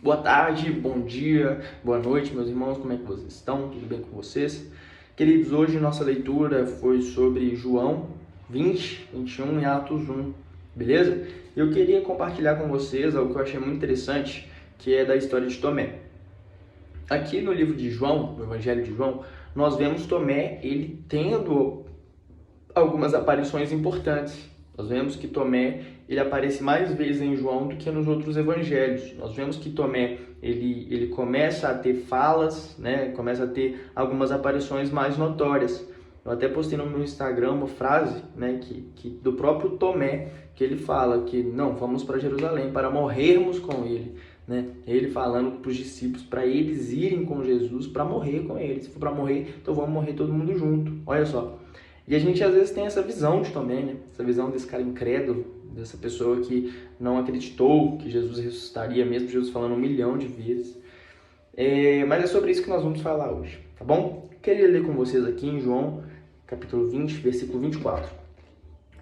Boa tarde, bom dia, boa noite, meus irmãos, como é que vocês estão? Tudo bem com vocês? Queridos, hoje nossa leitura foi sobre João 20, 21 e Atos 1, beleza? Eu queria compartilhar com vocês algo que eu achei muito interessante, que é da história de Tomé. Aqui no livro de João, no Evangelho de João, nós vemos Tomé, ele tendo algumas aparições importantes. Nós vemos que Tomé, ele aparece mais vezes em João do que nos outros evangelhos. Nós vemos que Tomé, ele começa a ter falas, né? Começa a ter algumas aparições mais notórias. Eu até postei no meu Instagram uma frase, né, que do próprio Tomé, que ele fala que não, vamos para Jerusalém para morrermos com ele, né? Ele falando para os discípulos para eles irem com Jesus para morrer com ele. Se for para morrer, então vamos morrer todo mundo junto. Olha só. E a gente às vezes tem essa visão de Tomé, né? Essa visão desse cara incrédulo, dessa pessoa que não acreditou que Jesus ressuscitaria, mesmo Jesus falando 1 milhão de vezes. Mas é sobre isso que nós vamos falar hoje, tá bom? Queria ler com vocês aqui em João, capítulo 20, versículo 24.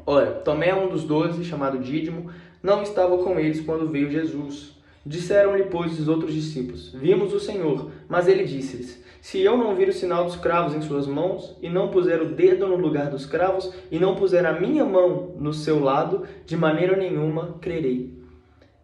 Ora, Tomé, um dos 12, chamado Dídimo, não estava com eles quando veio Jesus. Disseram-lhe, pois, os outros discípulos, vimos o Senhor. Mas ele disse-lhes, se eu não vir o sinal dos cravos em suas mãos, e não puser o dedo no lugar dos cravos, e não puser a minha mão no seu lado, de maneira nenhuma crerei.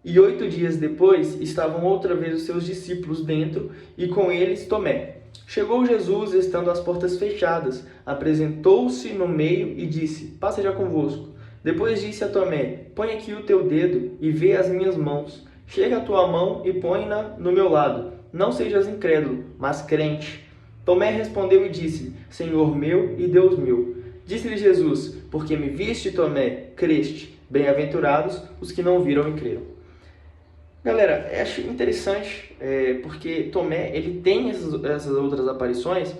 E 8 dias depois, estavam outra vez os seus discípulos dentro, e com eles Tomé. Chegou Jesus, estando as portas fechadas, apresentou-se no meio e disse, paz seja convosco. Depois disse a Tomé, põe aqui o teu dedo e vê as minhas mãos. Chega a tua mão e põe-na no meu lado. Não sejas incrédulo, mas crente. Tomé respondeu e disse, Senhor meu e Deus meu. Disse-lhe Jesus, porque me viste, Tomé, creste. Bem-aventurados os que não viram e creram. Galera, eu acho interessante, porque Tomé ele tem essas outras aparições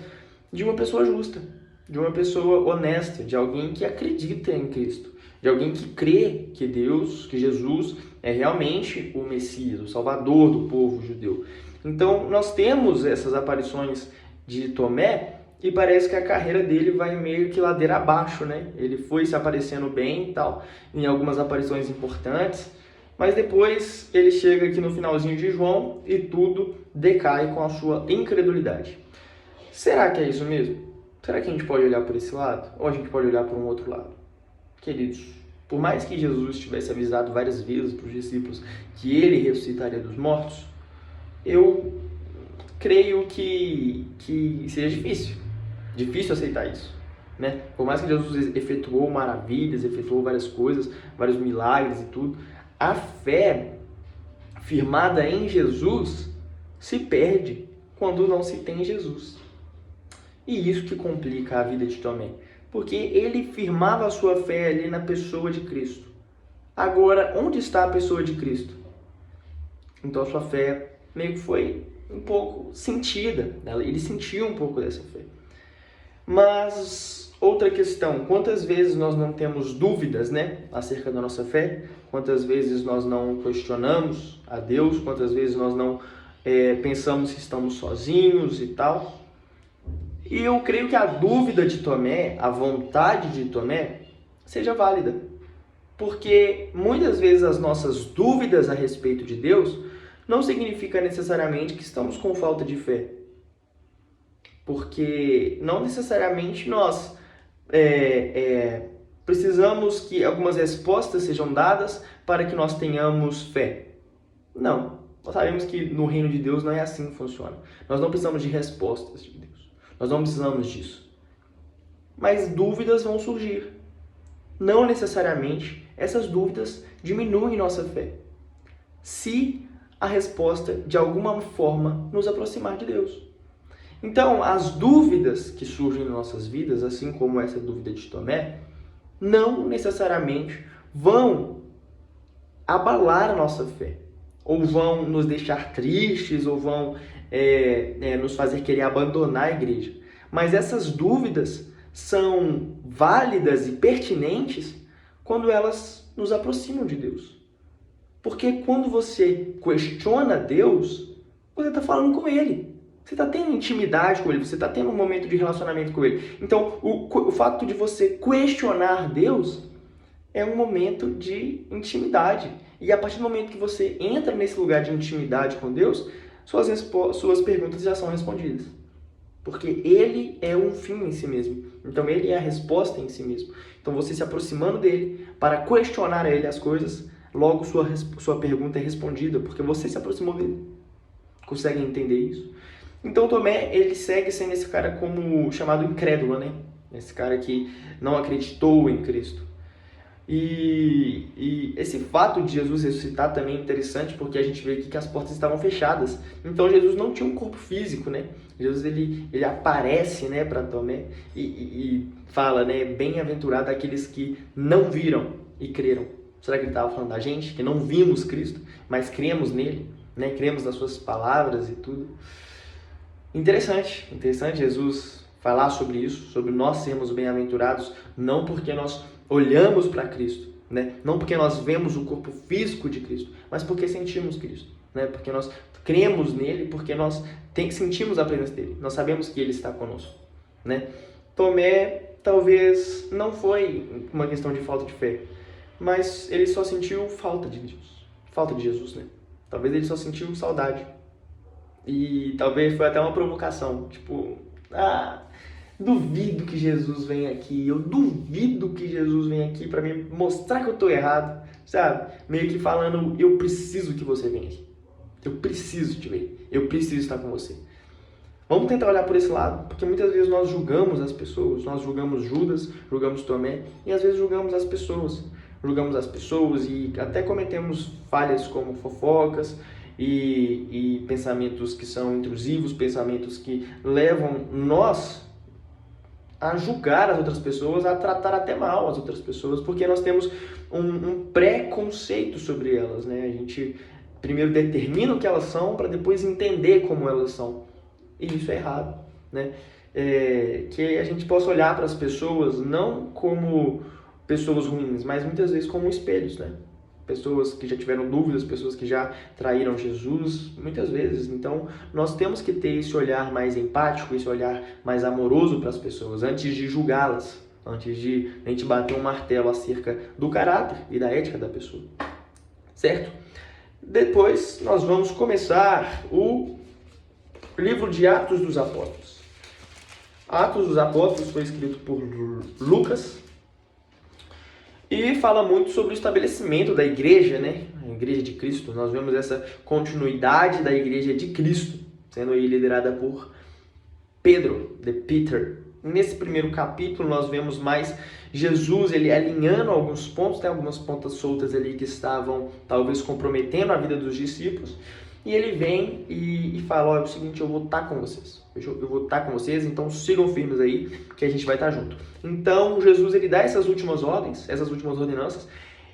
de uma pessoa justa, de uma pessoa honesta, de alguém que acredita em Cristo, de alguém que crê que Deus, que Jesus é realmente o Messias, o Salvador do povo judeu. Então, nós temos essas aparições de Tomé e parece que a carreira dele vai meio que ladeira abaixo, né? Ele foi se aparecendo bem e tal, em algumas aparições importantes, mas depois ele chega aqui no finalzinho de João e tudo decai com a sua incredulidade. Será que é isso mesmo? Será que a gente pode olhar por esse lado? Ou a gente pode olhar por um outro lado? Queridos, por mais que Jesus tivesse avisado várias vezes para os discípulos que ele ressuscitaria dos mortos, eu creio que seja difícil aceitar isso, né? Por mais que Jesus efetuou maravilhas, efetuou várias coisas, vários milagres e tudo, a fé firmada em Jesus se perde quando não se tem Jesus. E isso que complica a vida de Tomé, porque ele firmava a sua fé ali na pessoa de Cristo. Agora, onde está a pessoa de Cristo? Então a sua fé meio que foi um pouco sentida, ele sentiu um pouco dessa fé. Mas outra questão, quantas vezes nós não temos dúvidas, né, acerca da nossa fé? Quantas vezes nós não questionamos a Deus? Quantas vezes nós não pensamos que estamos sozinhos e tal? E eu creio que a dúvida de Tomé, a vontade de Tomé, seja válida. Porque muitas vezes as nossas dúvidas a respeito de Deus não significa necessariamente que estamos com falta de fé. Porque não necessariamente nós precisamos que algumas respostas sejam dadas para que nós tenhamos fé. Não. Nós sabemos que no reino de Deus não é assim que funciona. Nós não precisamos de respostas de Deus. Nós não precisamos disso. Mas dúvidas vão surgir. Não necessariamente essas dúvidas diminuem nossa fé, se a resposta de alguma forma nos aproximar de Deus. Então, as dúvidas que surgem em nossas vidas, assim como essa dúvida de Tomé, não necessariamente vão abalar a nossa fé, ou vão nos deixar tristes, ou vão nos fazer querer abandonar a igreja. Mas essas dúvidas são válidas e pertinentes quando elas nos aproximam de Deus. Porque quando você questiona Deus, você está falando com Ele. Você está tendo intimidade com Ele, você está tendo um momento de relacionamento com Ele. Então, o fato de você questionar Deus é um momento de intimidade, E a partir do momento que você entra nesse lugar de intimidade com Deus, suas perguntas já são respondidas. Porque Ele é um fim em si mesmo. Então Ele é a resposta em si mesmo. Então você se aproximando dEle para questionar a Ele as coisas, logo sua pergunta é respondida, porque você se aproximou dEle. Consegue entender isso? Então Tomé, ele segue sendo esse cara como chamado incrédulo, né? Esse cara que não acreditou em Cristo. E esse fato de Jesus ressuscitar também é interessante, porque a gente vê aqui que as portas estavam fechadas. Então Jesus não tinha um corpo físico, né? Jesus ele aparece, né, para Tomé e fala, né, bem-aventurado aqueles que não viram e creram. Será que ele estava falando da gente, que não vimos Cristo, mas cremos nele, né? Cremos nas suas palavras e tudo. Interessante Jesus falar sobre isso, sobre nós sermos bem-aventurados, não porque nós olhamos para Cristo, né? Não porque nós vemos o corpo físico de Cristo, mas porque sentimos Cristo, né? Porque nós cremos nele, porque nós sentimos a presença dele, nós sabemos que ele está conosco, né? Tomé talvez não foi uma questão de falta de fé, mas ele só sentiu falta de Jesus, né? Talvez ele só sentiu saudade. E talvez foi até uma provocação, tipo, duvido que Jesus venha aqui, eu duvido que Jesus venha aqui para me mostrar que eu estou errado, sabe? Meio que falando, eu preciso que você venha aqui, eu preciso te ver, eu preciso estar com você. Vamos tentar olhar por esse lado, porque muitas vezes nós julgamos as pessoas, nós julgamos Judas, julgamos Tomé, e às vezes julgamos as pessoas e até cometemos falhas como fofocas, e pensamentos que são intrusivos, pensamentos que levam nós a julgar as outras pessoas, a tratar até mal as outras pessoas, porque nós temos um preconceito sobre elas, né? A gente primeiro determina o que elas são para depois entender como elas são. E isso é errado, né? Que a gente possa olhar para as pessoas não como pessoas ruins, mas muitas vezes como espelhos, né? Pessoas que já tiveram dúvidas, pessoas que já traíram Jesus, muitas vezes. Então, nós temos que ter esse olhar mais empático, esse olhar mais amoroso para as pessoas, antes de julgá-las, antes de a gente bater um martelo acerca do caráter e da ética da pessoa. Certo? Depois, nós vamos começar o livro de Atos dos Apóstolos. Atos dos Apóstolos foi escrito por Lucas, e fala muito sobre o estabelecimento da igreja, né? A igreja de Cristo. Nós vemos essa continuidade da igreja de Cristo, sendo aí liderada por Pedro, de Peter. Nesse primeiro capítulo nós vemos mais Jesus, ele alinhando alguns pontos, tem algumas pontas soltas ali que estavam talvez comprometendo a vida dos discípulos. E ele vem e fala, olha, é o seguinte, eu vou estar com vocês. Eu vou estar com vocês, então sigam firmes aí, que a gente vai estar junto. Então, Jesus, ele dá essas últimas ordens, essas últimas ordenanças,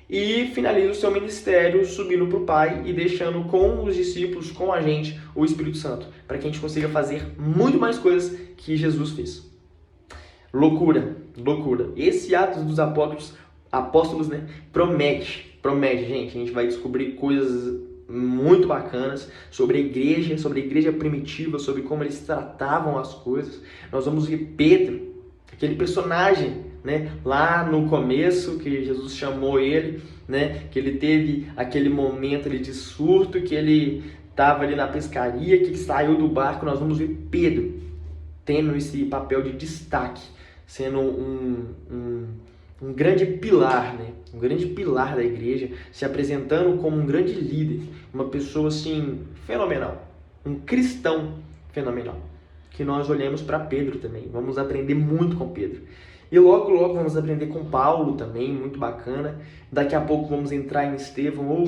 e finaliza o seu ministério subindo para o Pai e deixando com os discípulos, com a gente, o Espírito Santo, para que a gente consiga fazer muito mais coisas que Jesus fez. Loucura. Esse Atos dos Apóstolos, né, promete, gente. A gente vai descobrir coisas muito bacanas sobre a igreja primitiva, sobre como eles tratavam as coisas. Nós vamos ver Pedro, aquele personagem, né, lá no começo que Jesus chamou ele, né, que ele teve aquele momento ali de surto, que ele estava ali na pescaria, que ele saiu do barco. Nós vamos ver Pedro tendo esse papel de destaque, sendo um grande pilar, né? Um grande pilar da igreja, se apresentando como um grande líder, uma pessoa assim fenomenal, um cristão fenomenal. Que nós olhemos para Pedro também, vamos aprender muito com Pedro. E logo vamos aprender com Paulo também, muito bacana. Daqui a pouco vamos entrar em Estevão,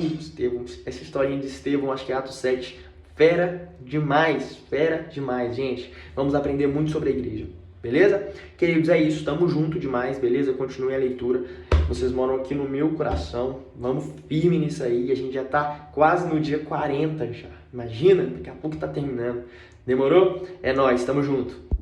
essa historinha de Estevão, acho que é Atos 7, fera demais, gente. Vamos aprender muito sobre a igreja. Beleza? Queridos, é isso, tamo junto demais, beleza? Continue a leitura, vocês moram aqui no meu coração, vamos firme nisso aí, a gente já tá quase no dia 40 já, imagina, daqui a pouco tá terminando, demorou? É nóis, tamo junto.